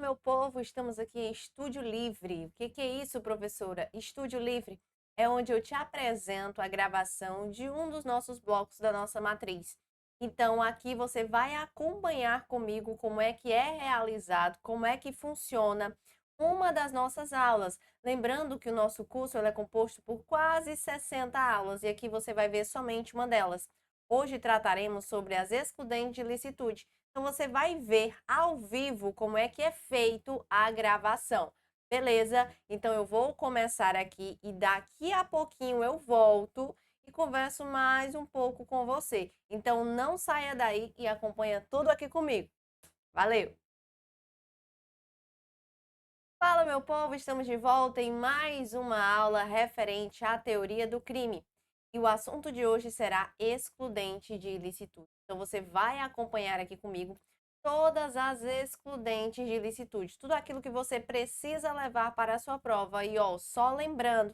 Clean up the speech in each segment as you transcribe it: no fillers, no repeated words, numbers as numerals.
Meu povo, estamos aqui em Estúdio Livre. O que é isso, professora? Estúdio Livre é onde eu te apresento a gravação de um dos nossos blocos da nossa matriz. Então, aqui você vai acompanhar comigo como é que é realizado, como é que funciona uma das nossas aulas. Lembrando que o nosso curso é composto por quase 60 aulas e aqui você vai ver somente uma delas. Hoje trataremos sobre as excludentes de licitude. Então, você vai ver ao vivo como é que é feito a gravação. Beleza? Então, eu vou começar aqui e daqui a pouquinho eu volto e converso mais um pouco com você. Então, não saia daí e acompanha tudo aqui comigo. Valeu! Fala, meu povo! Estamos de volta em mais uma aula referente à teoria do crime. E o assunto de hoje será excludente de ilicitude. Então, você vai acompanhar aqui comigo todas as excludentes de ilicitude, tudo aquilo que você precisa levar para a sua prova. E, ó, só lembrando,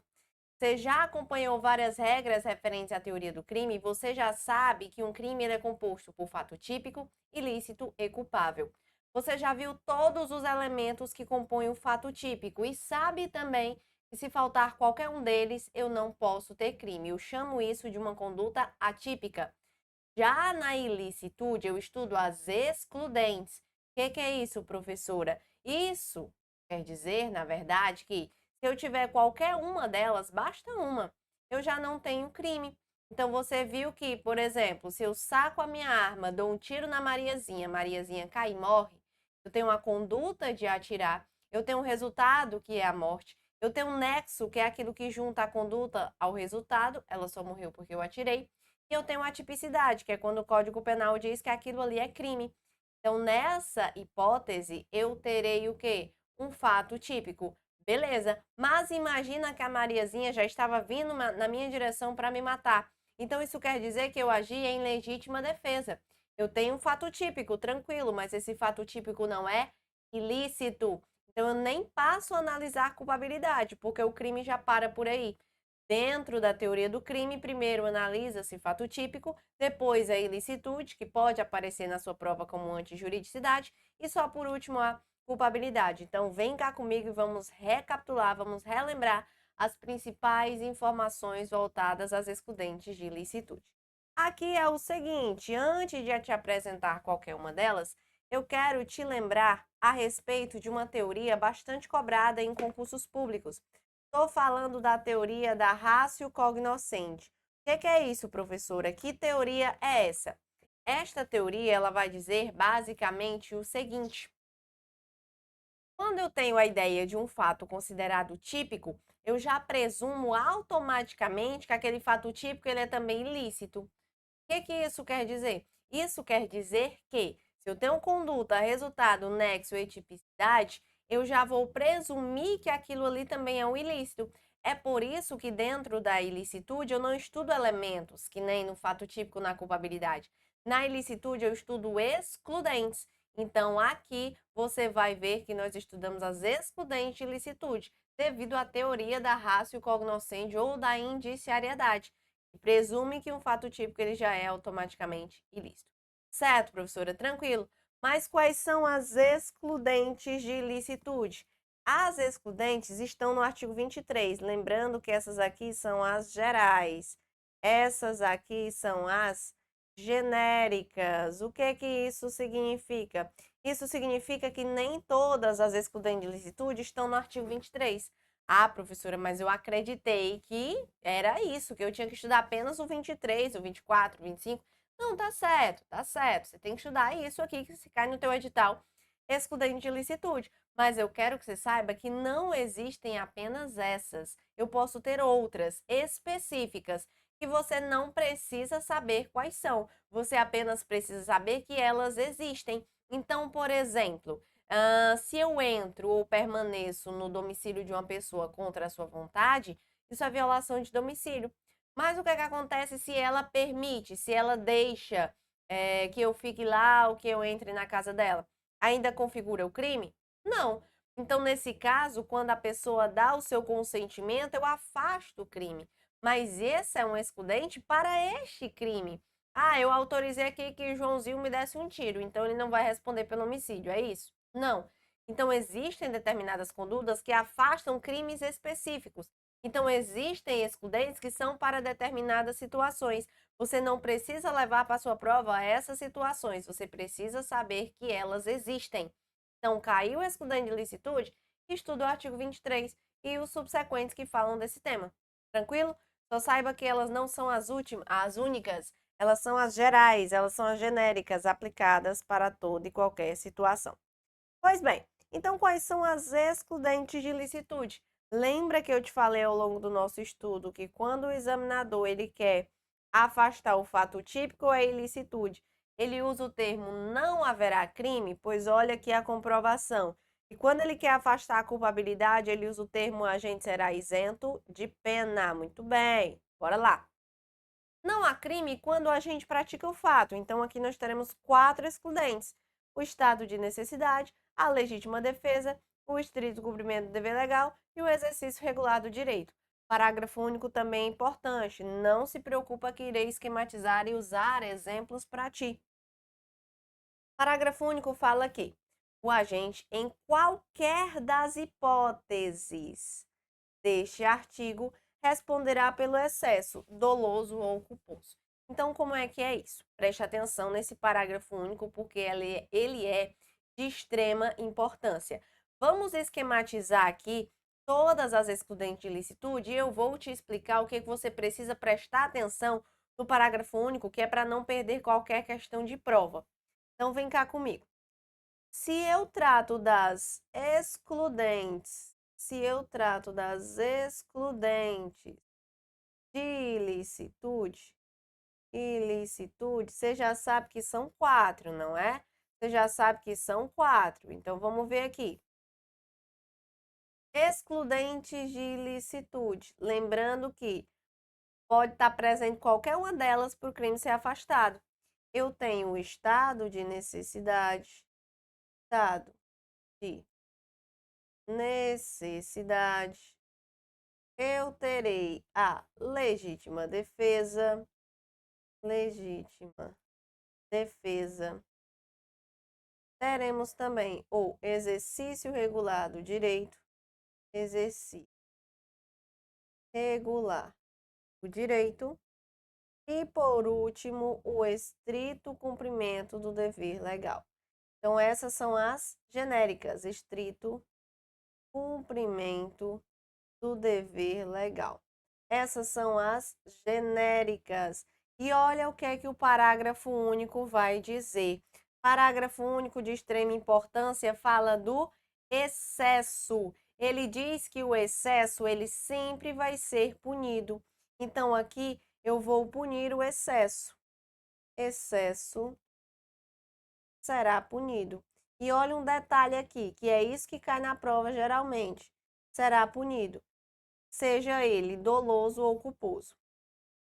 você já acompanhou várias regras referentes à teoria do crime, você já sabe que um crime é composto por fato típico, ilícito e culpável. Você já viu todos os elementos que compõem o fato típico e sabe também que se faltar qualquer um deles, eu não posso ter crime. Eu chamo isso de uma conduta atípica. Já na ilicitude, eu estudo as excludentes. O que é isso, professora? Isso quer dizer, na verdade, que se eu tiver qualquer uma delas, basta uma, eu já não tenho crime. Então, você viu que, por exemplo, se eu saco a minha arma, dou um tiro na Mariazinha cai e morre, eu tenho uma conduta de atirar, eu tenho um resultado, que é a morte, eu tenho um nexo, que é aquilo que junta a conduta ao resultado, ela só morreu porque eu atirei, e eu tenho a tipicidade, que é quando o Código Penal diz que aquilo ali é crime. Então, nessa hipótese, eu terei o quê? Um fato típico. Beleza, mas imagina que a Mariazinha já estava vindo na minha direção para me matar. Então, isso quer dizer que eu agi em legítima defesa. Eu tenho um fato típico, tranquilo, mas esse fato típico não é ilícito. Então, eu nem passo a analisar culpabilidade, porque o crime já para por aí. Dentro da teoria do crime, primeiro analisa-se fato típico, depois a ilicitude, que pode aparecer na sua prova como antijuridicidade, e só por último a culpabilidade. Então, vem cá comigo e vamos recapitular, vamos relembrar as principais informações voltadas às excludentes de ilicitude. Aqui é o seguinte, antes de te apresentar qualquer uma delas, eu quero te lembrar a respeito de uma teoria bastante cobrada em concursos públicos. Estou falando da teoria da ratio cognoscente. O que é isso, professora? Que teoria é essa? Esta teoria ela vai dizer basicamente o seguinte: quando eu tenho a ideia de um fato considerado típico, eu já presumo automaticamente que aquele fato típico ele é também ilícito. O que isso quer dizer? Isso quer dizer que, se eu tenho conduta, resultado, nexo e tipicidade, eu já vou presumir que aquilo ali também é um ilícito. É por isso que dentro da ilicitude eu não estudo elementos, que nem no fato típico na culpabilidade. Na ilicitude eu estudo excludentes. Então aqui você vai ver que nós estudamos as excludentes de ilicitude, devido à teoria da ratio cognoscendi ou da indiciariedade presume que um fato típico ele já é automaticamente ilícito. Certo, professora? Tranquilo. Mas quais são as excludentes de ilicitude? As excludentes estão no artigo 23. Lembrando que essas aqui são as gerais. Essas aqui são as genéricas. O que isso significa? Isso significa que nem todas as excludentes de ilicitude estão no artigo 23. Ah, professora, mas eu acreditei que era isso, que eu tinha que estudar apenas o 23, o 24, o 25. Não, tá certo, tá certo. Você tem que estudar isso aqui que se cai no teu edital, excludente de licitude. Mas eu quero que você saiba que não existem apenas essas. Eu posso ter outras específicas que você não precisa saber quais são. Você apenas precisa saber que elas existem. Então, por exemplo, se eu entro ou permaneço no domicílio de uma pessoa contra a sua vontade, isso é violação de domicílio. Mas o que acontece se ela permite, se ela deixa que eu fique lá ou que eu entre na casa dela? Ainda configura o crime? Não. Então, nesse caso, quando a pessoa dá o seu consentimento, eu afasto o crime. Mas esse é um excludente para este crime. Ah, eu autorizei aqui que Joãozinho me desse um tiro, então ele não vai responder pelo homicídio, é isso? Não. Então, existem determinadas condutas que afastam crimes específicos. Então, existem excludentes que são para determinadas situações. Você não precisa levar para a sua prova essas situações, você precisa saber que elas existem. Então, caiu o excludente de licitude, estuda o artigo 23 e os subsequentes que falam desse tema. Tranquilo? Só saiba que elas não são as únicas, elas são as gerais, elas são as genéricas aplicadas para toda e qualquer situação. Pois bem, então quais são as excludentes de licitude? Lembra que eu te falei ao longo do nosso estudo que quando o examinador ele quer afastar o fato típico ou a ilicitude, ele usa o termo não haverá crime, pois olha aqui a comprovação. E quando ele quer afastar a culpabilidade, ele usa o termo agente será isento de pena. Muito bem, bora lá. Não há crime quando o agente pratica o fato. Então, aqui nós teremos 4 excludentes: o estado de necessidade, a legítima defesa, o estrito cumprimento do dever legal e o exercício regular do direito. Parágrafo único também é importante. Não se preocupa que irei esquematizar e usar exemplos para ti. Parágrafo único fala que o agente, em qualquer das hipóteses deste artigo, responderá pelo excesso doloso ou culposo. Então, como é que é isso? Preste atenção nesse parágrafo único, porque ele é de extrema importância. Vamos esquematizar aqui todas as excludentes de ilicitude e eu vou te explicar o que você precisa prestar atenção no parágrafo único, que é para não perder qualquer questão de prova. Então, vem cá comigo. Se eu trato das excludentes, de ilicitude, você já sabe que são 4, não é? Você já sabe que são 4. Então, vamos ver aqui. Excludentes de ilicitude. Lembrando que pode estar presente qualquer uma delas para o crime ser afastado. Eu tenho o estado de necessidade, estado de necessidade. Eu terei a legítima defesa, Teremos também o exercício regular do direito, exercício regular do direito. E, por último, o estrito cumprimento do dever legal. Então, essas são as genéricas, estrito cumprimento do dever legal. Essas são as genéricas. E olha o que é que o parágrafo único vai dizer. Parágrafo único de extrema importância fala do excesso. Ele diz que o excesso ele sempre vai ser punido. Então aqui eu vou punir o excesso. Excesso será punido. E olha um detalhe aqui, que é isso que cai na prova geralmente. Será punido, seja ele doloso ou culposo.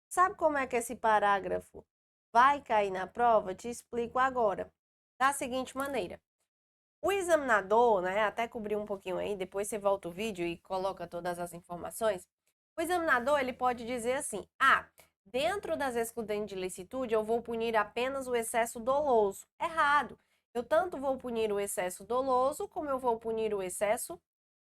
Sabe como é que esse parágrafo vai cair na prova? Te explico agora. Da seguinte maneira. O examinador, né, até cobrir um pouquinho aí, depois você volta o vídeo e coloca todas as informações. O examinador, ele pode dizer assim: "Ah, dentro das excludentes de licitude, eu vou punir apenas o excesso doloso". Errado. Eu tanto vou punir o excesso doloso, como eu vou punir o excesso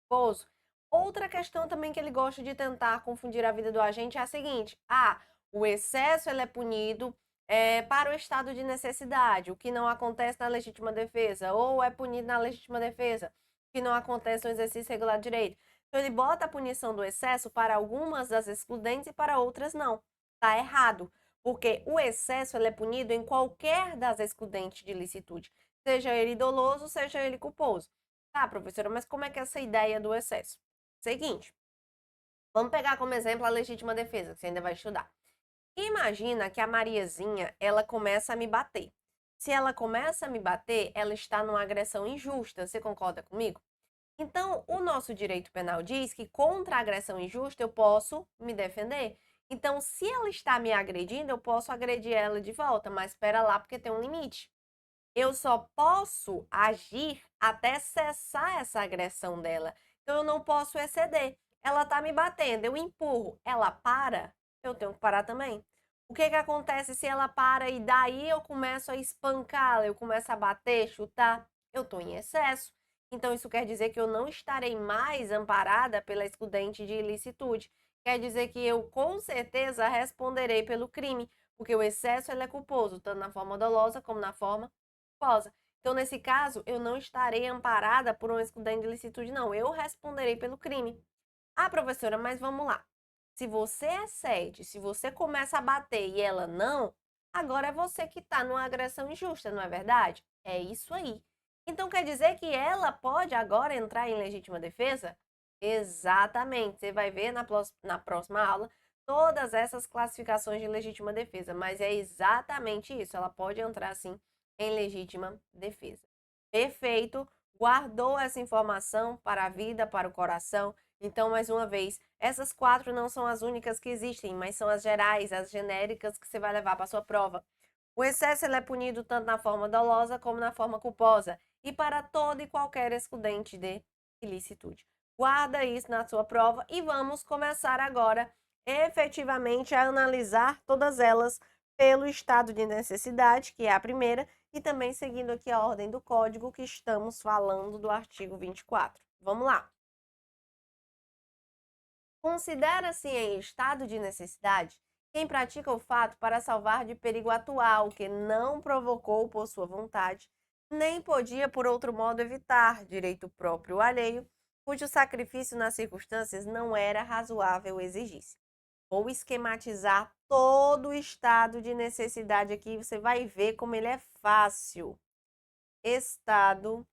culposo. Outra questão também que ele gosta de tentar confundir a vida do agente é a seguinte: ah, o excesso ele é punido para o estado de necessidade, o que não acontece na legítima defesa, ou é punido na legítima defesa, o que não acontece no exercício regular de direito. Então, ele bota a punição do excesso para algumas das excludentes e para outras não. Está errado, porque o excesso ele é punido em qualquer das excludentes de licitude, seja ele doloso, seja ele culposo. Tá, professora, mas como é que é essa ideia do excesso? Seguinte, vamos pegar como exemplo a legítima defesa, que você ainda vai estudar. Imagina que a Mariazinha, ela começa a me bater. Se ela começa a me bater, ela está numa agressão injusta. Você concorda comigo? Então, o nosso direito penal diz que contra a agressão injusta eu posso me defender. Então, se ela está me agredindo, eu posso agredir ela de volta, mas espera lá porque tem um limite. Eu só posso agir até cessar essa agressão dela. Então, eu não posso exceder. Ela está me batendo, eu empurro, ela para, eu tenho que parar também. O que que acontece se ela para e daí eu começo a espancá-la, eu começo a bater, chutar? Eu estou em excesso. Então, isso quer dizer que eu não estarei mais amparada pela excludente de ilicitude. Quer dizer que eu, com certeza, responderei pelo crime, porque o excesso ele é culposo, tanto na forma dolosa como na forma culposa. Então, nesse caso, eu não estarei amparada por uma excludente de ilicitude, não. Eu responderei pelo crime. Ah, professora, mas vamos lá. Se você excede, se você começa a bater e ela não, agora é você que está numa agressão injusta, não é verdade? É isso aí. Então quer dizer que ela pode agora entrar em legítima defesa? Exatamente. Você vai ver na próxima aula todas essas classificações de legítima defesa, mas é exatamente isso. Ela pode entrar sim em legítima defesa. Perfeito. Guardou essa informação para a vida, para o coração. Então, mais uma vez, essas 4 não são as únicas que existem, mas são as gerais, as genéricas que você vai levar para a sua prova. O excesso ele é punido tanto na forma dolosa como na forma culposa e para todo e qualquer excludente de ilicitude. Guarda isso na sua prova e vamos começar agora efetivamente a analisar todas elas pelo estado de necessidade, que é a primeira, e também seguindo aqui a ordem do código que estamos falando do artigo 24. Vamos lá. Considera-se em estado de necessidade quem pratica o fato para salvar de perigo atual que não provocou por sua vontade, nem podia por outro modo evitar direito próprio ou alheio, cujo sacrifício nas circunstâncias não era razoável exigir-se. Vou esquematizar todo o estado de necessidade aqui, você vai ver como ele é fácil. Estado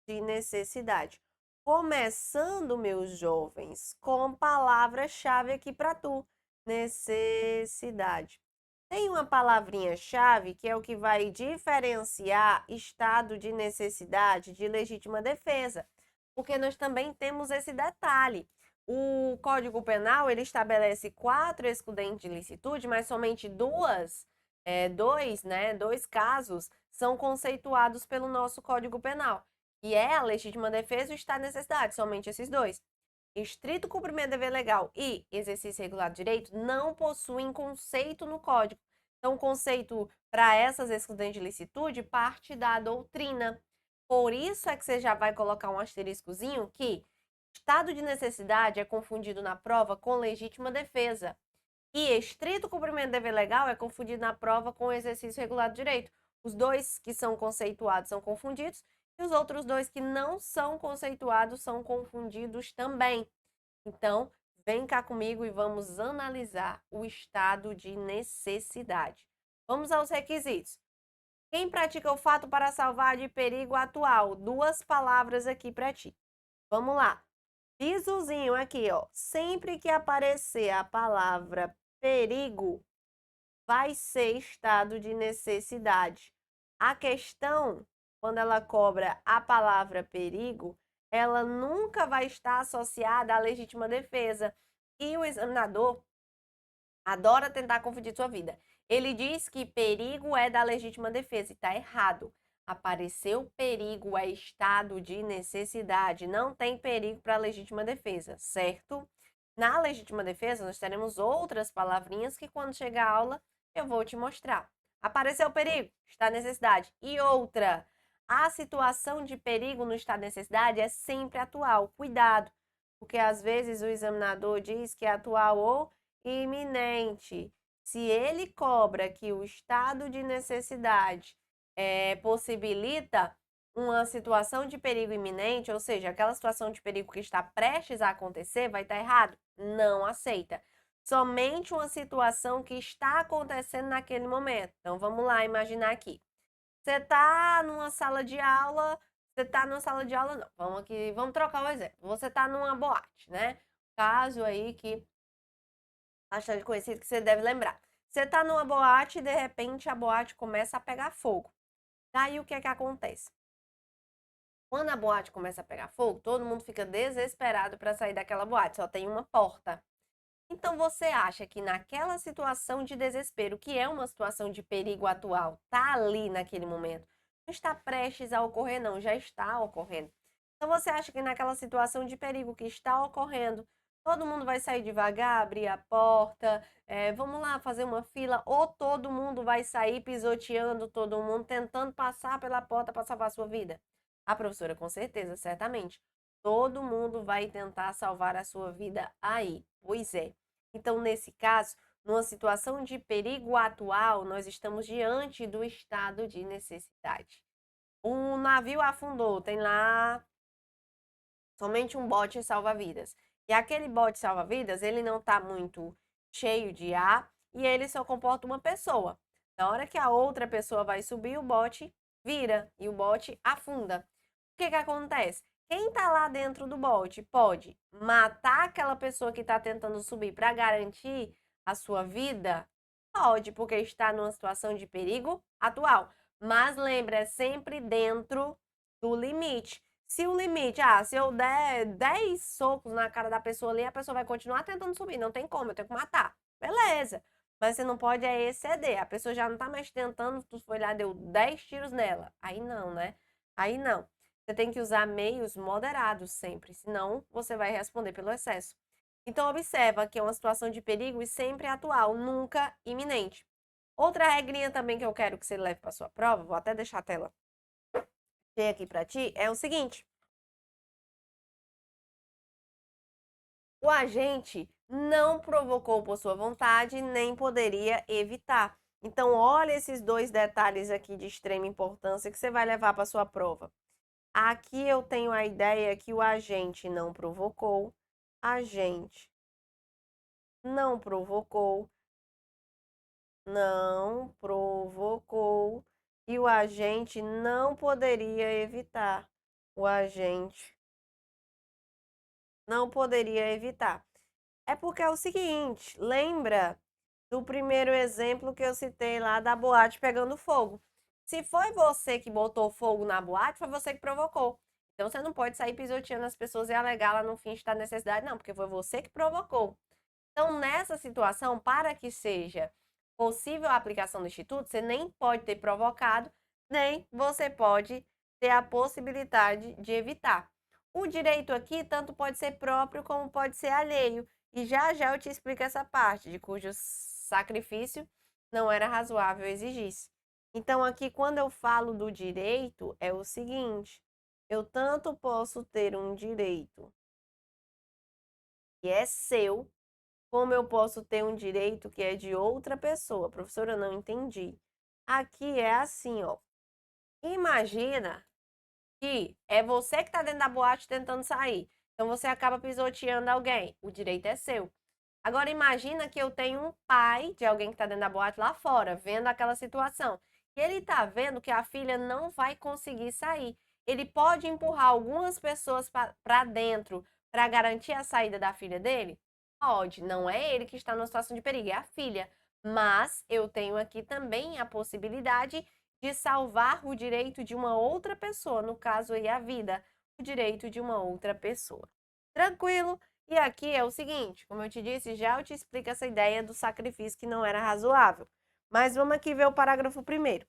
de necessidade. Começando, meus jovens, com palavra-chave aqui para tu: necessidade. Tem uma palavrinha-chave que é o que vai diferenciar estado de necessidade de legítima defesa, porque nós também temos esse detalhe. O Código Penal ele estabelece 4 excludentes de licitude, mas somente dois casos são conceituados pelo nosso Código Penal, que é a legítima defesa e o estado de necessidade, somente esses dois. Estrito cumprimento do dever legal e exercício regular de direito não possuem conceito no Código. Então, o conceito para essas excludentes de licitude parte da doutrina. Por isso é que você já vai colocar um asteriscozinho que estado de necessidade é confundido na prova com legítima defesa. E estrito cumprimento do dever legal é confundido na prova com exercício regular de direito. Os dois que são conceituados são confundidos e os outros dois que não são conceituados são confundidos também. Então, vem cá comigo e vamos analisar o estado de necessidade. Vamos aos requisitos. Quem pratica o fato para salvar de perigo atual? 2 palavras aqui para ti. Vamos lá. Bisuzinho aqui, ó. Sempre que aparecer a palavra perigo, vai ser estado de necessidade. A questão, quando ela cobra a palavra perigo, ela nunca vai estar associada à legítima defesa. E o examinador adora tentar confundir sua vida. Ele diz que perigo é da legítima defesa e está errado. Apareceu perigo é estado de necessidade, não tem perigo para a legítima defesa, certo? Na legítima defesa, nós teremos outras palavrinhas que quando chegar a aula eu vou te mostrar. Apareceu perigo, está de necessidade. E outra, a situação de perigo no estado de necessidade é sempre atual. Cuidado, porque às vezes o examinador diz que é atual ou iminente. Se ele cobra que o estado de necessidade possibilita uma situação de perigo iminente, ou seja, aquela situação de perigo que está prestes a acontecer, vai estar errado? Não aceita. Somente uma situação que está acontecendo naquele momento. Então, vamos lá imaginar aqui. Você está numa sala de aula, não. Vamos aqui, vamos trocar o exemplo. Você está numa boate, né? Caso aí que bastante conhecido que você deve lembrar. Você está numa boate e de repente a boate começa a pegar fogo. Daí o que é que acontece? Quando a boate começa a pegar fogo, todo mundo fica desesperado para sair daquela boate, só tem uma porta. Então você acha que naquela situação de desespero, que é uma situação de perigo atual, tá ali naquele momento, não está prestes a ocorrer, não, já está ocorrendo. Então você acha que naquela situação de perigo que está ocorrendo, todo mundo vai sair devagar, abrir a porta, vamos lá fazer uma fila, ou todo mundo vai sair pisoteando todo mundo, tentando passar pela porta para salvar a sua vida? A professora, com certeza, certamente. Todo mundo vai tentar salvar a sua vida aí. Pois é. Então, nesse caso, numa situação de perigo atual, nós estamos diante do estado de necessidade. Um navio afundou, tem lá somente um bote salva-vidas. E aquele bote salva-vidas, ele não está muito cheio de ar e ele só comporta uma pessoa. Na hora que a outra pessoa vai subir, o bote vira e o bote afunda. O que que acontece? Quem está lá dentro do bote pode matar aquela pessoa que está tentando subir para garantir a sua vida? Pode, porque está numa situação de perigo atual. Mas lembra, é sempre dentro do limite. Se o limite, se eu der 10 socos na cara da pessoa ali, a pessoa vai continuar tentando subir. Não tem como, eu tenho que matar. Beleza. Mas você não pode exceder. A pessoa já não tá mais tentando, tu foi lá, deu 10 tiros nela. Aí não, né? Aí não. Você tem que usar meios moderados sempre, senão você vai responder pelo excesso. Então, observa que é uma situação de perigo e sempre atual, nunca iminente. Outra regrinha também que eu quero que você leve para sua prova, vou até deixar a tela cheia aqui para ti, é o seguinte. O agente não provocou por sua vontade, nem poderia evitar. Então, olha esses dois detalhes aqui de extrema importância que você vai levar para sua prova. Aqui eu tenho a ideia que o agente não provocou, agente não provocou, não provocou, e o agente não poderia evitar. O agente não poderia evitar. É porque é o seguinte, lembra do primeiro exemplo que eu citei lá da boate pegando fogo? Se foi você que botou fogo na boate, foi você que provocou. Então você não pode sair pisoteando as pessoas e alegar lá no fim de necessidade, não, porque foi você que provocou. Então, nessa situação, para que seja possível a aplicação do instituto, você nem pode ter provocado, nem você pode ter a possibilidade de evitar. O direito aqui tanto pode ser próprio como pode ser alheio. E já já eu te explico essa parte, de cujo sacrifício não era razoável exigir-se. Então, aqui, quando eu falo do direito, é o seguinte: eu tanto posso ter um direito que é seu, como eu posso ter um direito que é de outra pessoa. Professora, eu não entendi. Aqui é assim, ó. Imagina que é você que está dentro da boate tentando sair. Então você acaba pisoteando alguém. O direito é seu. Agora imagina que eu tenho um pai de alguém que está dentro da boate lá fora, vendo aquela situação. E ele está vendo que a filha não vai conseguir sair. Ele pode empurrar algumas pessoas para dentro para garantir a saída da filha dele? Pode. Não é ele que está numa situação de perigo, é a filha. Mas eu tenho aqui também a possibilidade de salvar o direito de uma outra pessoa, no caso aí a vida, o direito de uma outra pessoa. Tranquilo? E aqui é o seguinte, como eu te disse, já eu te explico essa ideia do sacrifício que não era razoável. Mas vamos aqui ver o parágrafo primeiro.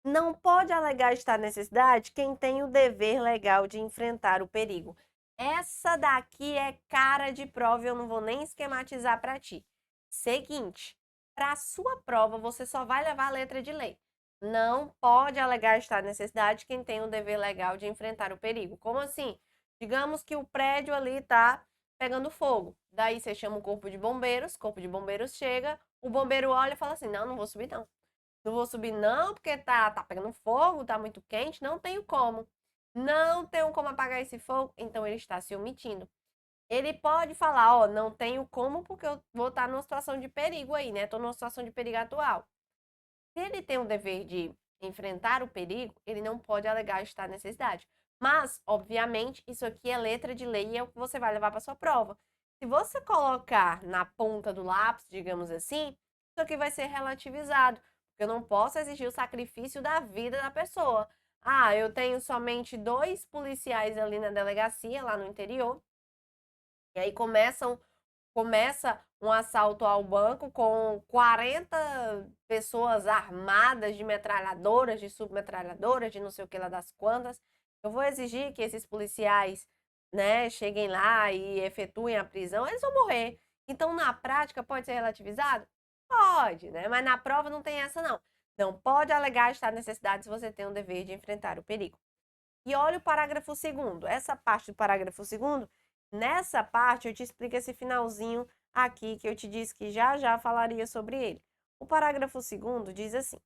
Não pode alegar estar necessidade quem tem o dever legal de enfrentar o perigo. Essa daqui é cara de prova, eu não vou nem esquematizar para ti. Seguinte, para a sua prova, você só vai levar a letra de lei. Não pode alegar estar necessidade quem tem o dever legal de enfrentar o perigo. Como assim? Digamos que o prédio ali está pegando fogo. Daí você chama o corpo de bombeiros chega, o bombeiro olha e fala assim: não, não vou subir não. Não vou subir não, porque tá pegando fogo, tá muito quente, não tenho como. Não tenho como apagar esse fogo, então ele está se omitindo. Ele pode falar, ó, não tenho como porque eu vou estar numa situação de perigo aí, né? Tô numa situação de perigo atual. Se ele tem o dever de enfrentar o perigo, ele não pode alegar estar necessidade. Mas, obviamente, isso aqui é letra de lei e é o que você vai levar para sua prova. Se você colocar na ponta do lápis, digamos assim, isso aqui vai ser relativizado. Eu não posso exigir o sacrifício da vida da pessoa. Ah, eu tenho somente 2 policiais ali na delegacia, lá no interior. E aí começa um assalto ao banco com 40 pessoas armadas de metralhadoras, de submetralhadoras, de não sei o que lá das quantas. Eu vou exigir que esses policiais, né, cheguem lá e efetuem a prisão, eles vão morrer. Então, na prática, pode ser relativizado? Pode, né? Mas na prova não tem essa, não. Não pode alegar estar necessidade se você tem o dever de enfrentar o perigo. E olha o parágrafo segundo. Essa parte do parágrafo segundo, nessa parte eu te explico esse finalzinho aqui que eu te disse que já já falaria sobre ele. O parágrafo segundo diz assim: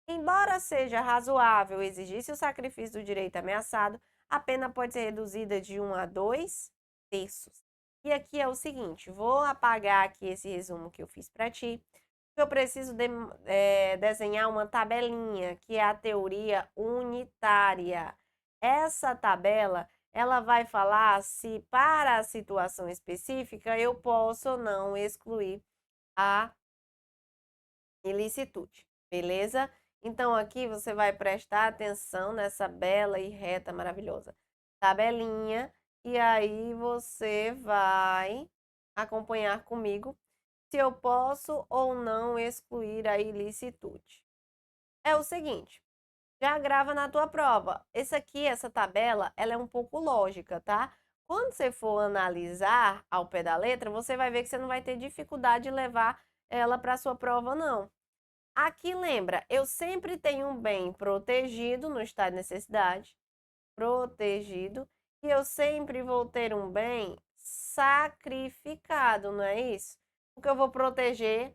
embora seja razoável exigir-se o sacrifício do direito ameaçado, a pena pode ser reduzida de 1 a 2 terços. E aqui é o seguinte, vou apagar aqui esse resumo que eu fiz para ti. Eu preciso desenhar uma tabelinha, que é a teoria unitária. Essa tabela, ela vai falar se para a situação específica eu posso ou não excluir a ilicitude, beleza? Então, aqui você vai prestar atenção nessa bela e reta maravilhosa tabelinha, e aí você vai acompanhar comigo se eu posso ou não excluir a ilicitude. É o seguinte, já grava na tua prova. Essa tabela, ela é um pouco lógica, tá? Quando você for analisar ao pé da letra, você vai ver que você não vai ter dificuldade de levar ela para a sua prova, não. Aqui lembra, eu sempre tenho um bem protegido no estado de necessidade, protegido, e eu sempre vou ter um bem sacrificado, não é isso? Porque eu vou proteger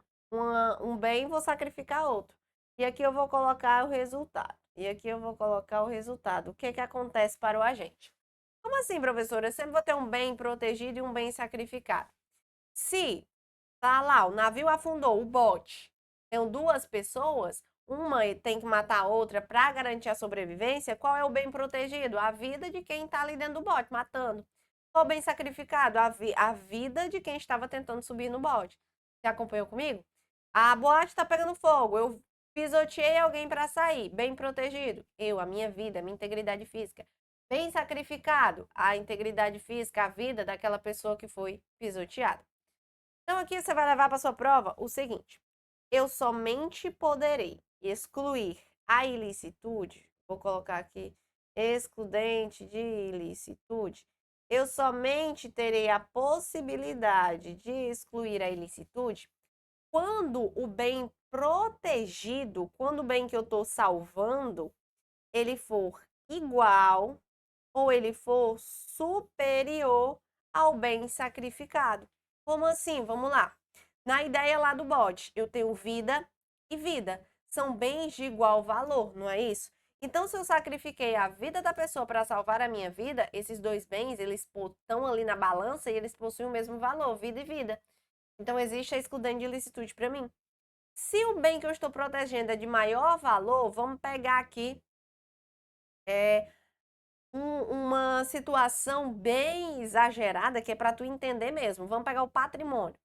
um bem e vou sacrificar outro. E aqui eu vou colocar o resultado. E aqui eu vou colocar o resultado. O que que acontece para o agente? Como assim, professora? Eu sempre vou ter um bem protegido e um bem sacrificado. Se tá lá, o navio afundou, o bote, tem duas pessoas, uma tem que matar a outra para garantir a sobrevivência, qual é o bem protegido? A vida de quem está ali dentro do bote, matando. Qual o bem sacrificado? A vida de quem estava tentando subir no bote. Você acompanhou comigo? A boate está pegando fogo, eu pisoteei alguém para sair, bem protegido. Eu, a minha vida, a minha integridade física. Bem sacrificado, a integridade física, a vida daquela pessoa que foi pisoteada. Então, aqui você vai levar para sua prova o seguinte: eu somente poderei excluir a ilicitude, vou colocar aqui, excludente de ilicitude, eu somente terei a possibilidade de excluir a ilicitude quando o bem protegido, quando o bem que eu estou salvando, ele for igual ou ele for superior ao bem sacrificado. Como assim? Vamos lá. Na ideia lá do bode, eu tenho vida e vida. São bens de igual valor, não é isso? Então, se eu sacrifiquei a vida da pessoa para salvar a minha vida, esses dois bens, eles estão ali na balança e eles possuem o mesmo valor, vida e vida. Então, existe a excludente de ilicitude para mim. Se o bem que eu estou protegendo é de maior valor, vamos pegar aqui uma situação bem exagerada, que é para tu entender mesmo. Vamos pegar o patrimônio.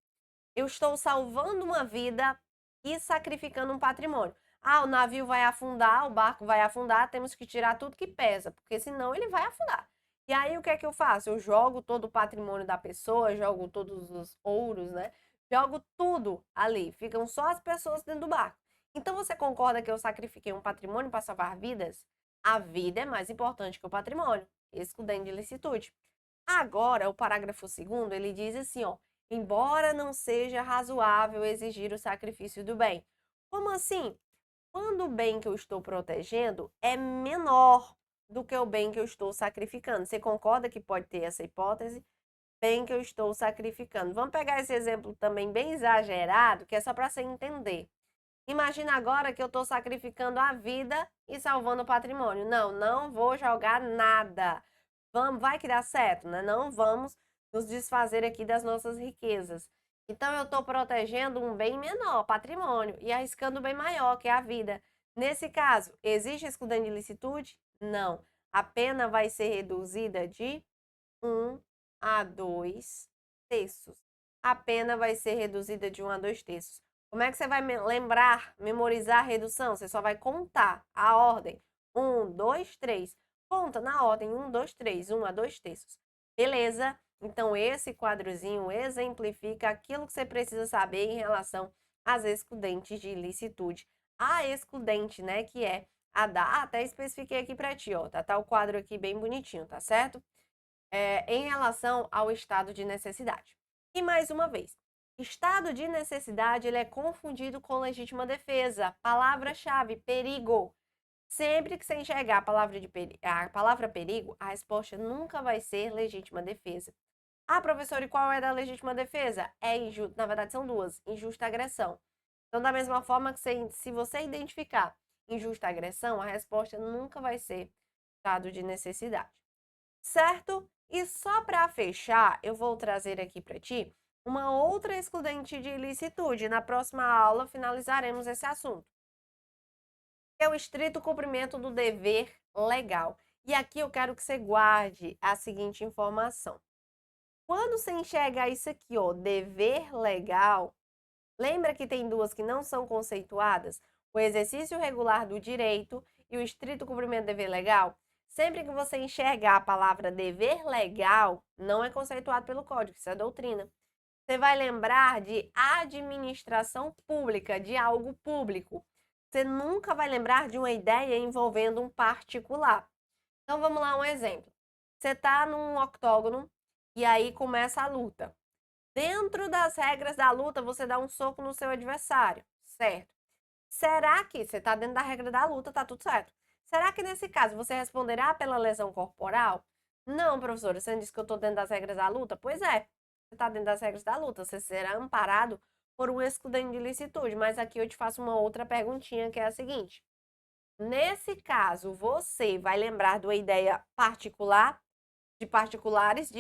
Eu estou salvando uma vida e sacrificando um patrimônio. Ah, o navio vai afundar, o barco vai afundar, temos que tirar tudo que pesa, porque senão ele vai afundar. E aí o que é que eu faço? Eu jogo todo o patrimônio da pessoa, jogo todos os ouros, né? Jogo tudo ali, ficam só as pessoas dentro do barco. Então você concorda que eu sacrifiquei um patrimônio para salvar vidas? A vida é mais importante que o patrimônio, excludendo de ilicitude. Agora, o parágrafo 2º, ele diz assim, ó: embora não seja razoável exigir o sacrifício do bem. Como assim? Quando o bem que eu estou protegendo é menor do que o bem que eu estou sacrificando. Você concorda que pode ter essa hipótese? Bem que eu estou sacrificando. Vamos pegar esse exemplo também bem exagerado, que é só para você entender. Imagina agora que eu estou sacrificando a vida e salvando o patrimônio. Não, não vou jogar nada. Vai que dá certo, né? Não vamos nos desfazer aqui das nossas riquezas. Então, eu estou protegendo um bem menor, patrimônio, e arriscando um bem maior, que é a vida. Nesse caso, existe excludente de ilicitude? Não. A pena vai ser reduzida de 1 a 2 terços. A pena vai ser reduzida de 1 a 2 terços. Como é que você vai lembrar, memorizar a redução? Você só vai contar a ordem. 1, 2, 3. Conta na ordem 1, 2, 3, 1 a 2 terços. Beleza? Então, esse quadrozinho exemplifica aquilo que você precisa saber em relação às excludentes de ilicitude. A excludente, né, que é a da... até especifiquei aqui para ti, ó. Tá o quadro aqui bem bonitinho, tá certo? Em relação ao estado de necessidade. E mais uma vez, estado de necessidade ele é confundido com legítima defesa. Palavra-chave, perigo. Sempre que você enxergar a palavra perigo, a resposta nunca vai ser legítima defesa. Ah, professor, e qual é da legítima defesa? Na verdade, são duas: injusta agressão. Então, da mesma forma que se você identificar injusta agressão, a resposta nunca vai ser estado de necessidade. Certo? E só para fechar, eu vou trazer aqui para ti uma outra excludente de ilicitude. Na próxima aula, finalizaremos esse assunto. É o estrito cumprimento do dever legal. E aqui eu quero que você guarde a seguinte informação. Quando você enxerga isso aqui, ó, dever legal, lembra que tem duas que não são conceituadas? O exercício regular do direito e o estrito cumprimento do dever legal? Sempre que você enxergar a palavra dever legal, não é conceituado pelo código, isso é doutrina. Você vai lembrar de administração pública, de algo público. Você nunca vai lembrar de uma ideia envolvendo um particular. Então vamos lá, um exemplo. Você está num octógono e aí começa a luta. Dentro das regras da luta, você dá um soco no seu adversário, certo? Será que você está dentro da regra da luta, tá tudo certo? Será que nesse caso você responderá pela lesão corporal? Não, professora, você não disse que eu estou dentro das regras da luta? Pois é, você está dentro das regras da luta, você será amparado por um excludente de ilicitude. Mas aqui eu te faço uma outra perguntinha que é a seguinte: nesse caso, você vai lembrar de uma ideia particular, de particulares,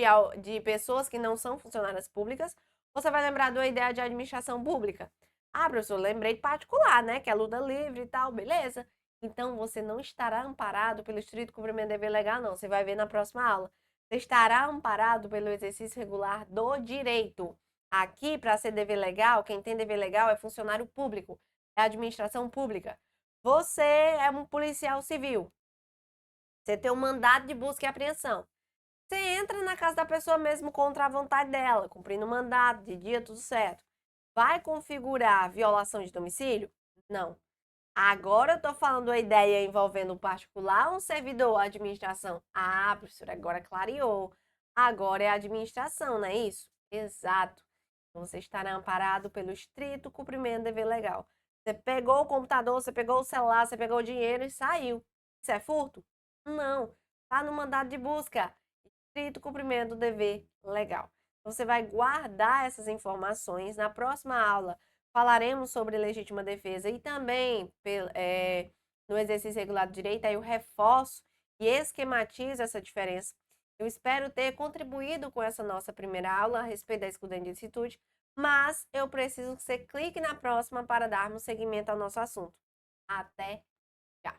de pessoas que não são funcionárias públicas, ou você vai lembrar de uma ideia de administração pública? Ah, professor, lembrei de particular, né? Que é luta livre e tal, beleza. Então, você não estará amparado pelo estrito cumprimento de dever legal, não. Você vai ver na próxima aula. Você estará amparado pelo exercício regular do direito. Aqui, para ser dever legal, quem tem dever legal é funcionário público, é administração pública. Você é um policial civil. Você tem um mandado de busca e apreensão. Você entra na casa da pessoa mesmo contra a vontade dela, cumprindo o mandato, de dia, tudo certo. Vai configurar violação de domicílio? Não. Agora eu tô falando a ideia envolvendo um particular ou um servidor, a administração. Ah, professora, agora clareou. Agora é a administração, não é isso? Exato. Então, você estará amparado pelo estrito cumprimento do dever legal. Você pegou o computador, você pegou o celular, você pegou o dinheiro e saiu. Isso é furto? Não. Tá no mandado de busca. Estrito cumprimento do dever legal. Você vai guardar essas informações. Na próxima aula, falaremos sobre legítima defesa e também no exercício regular do direito. Aí eu reforço e esquematizo essa diferença. Eu espero ter contribuído com essa nossa primeira aula a respeito da excludente de ilicitude, mas eu preciso que você clique na próxima para darmos seguimento ao nosso assunto. Até já!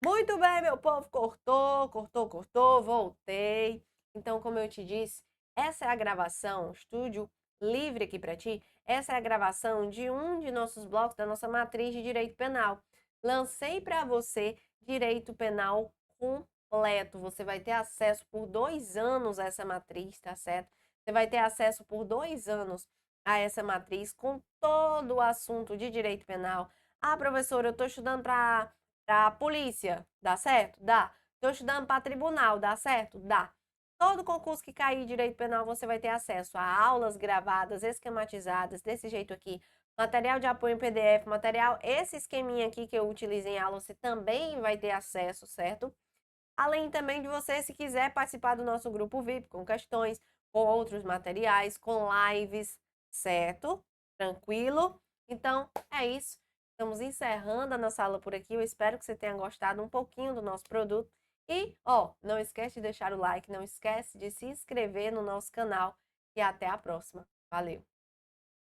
Muito bem, meu povo, cortou, voltei. Então, como eu te disse, essa é a gravação, estúdio livre aqui para ti. Essa é a gravação de um de nossos blocos da nossa matriz de direito penal. Lancei para você direito penal completo. Você vai ter acesso por 2 anos a essa matriz, tá certo? Você vai ter acesso por 2 anos a essa matriz com todo o assunto de direito penal. Ah, professora, eu estou estudando para polícia, dá certo? Dá. Estou estudando para tribunal, dá certo? Dá. Todo concurso que cair em direito penal, você vai ter acesso a aulas gravadas, esquematizadas, desse jeito aqui. Material de apoio em PDF, material, esse esqueminha aqui que eu utilizo em aula, você também vai ter acesso, certo? Além também de você, se quiser participar do nosso grupo VIP, com questões, com outros materiais, com lives, certo? Tranquilo? Então, é isso. Estamos encerrando a nossa aula por aqui. Eu espero que você tenha gostado um pouquinho do nosso produto. E, ó, não esquece de deixar o like, não esquece de se inscrever no nosso canal. E até a próxima. Valeu!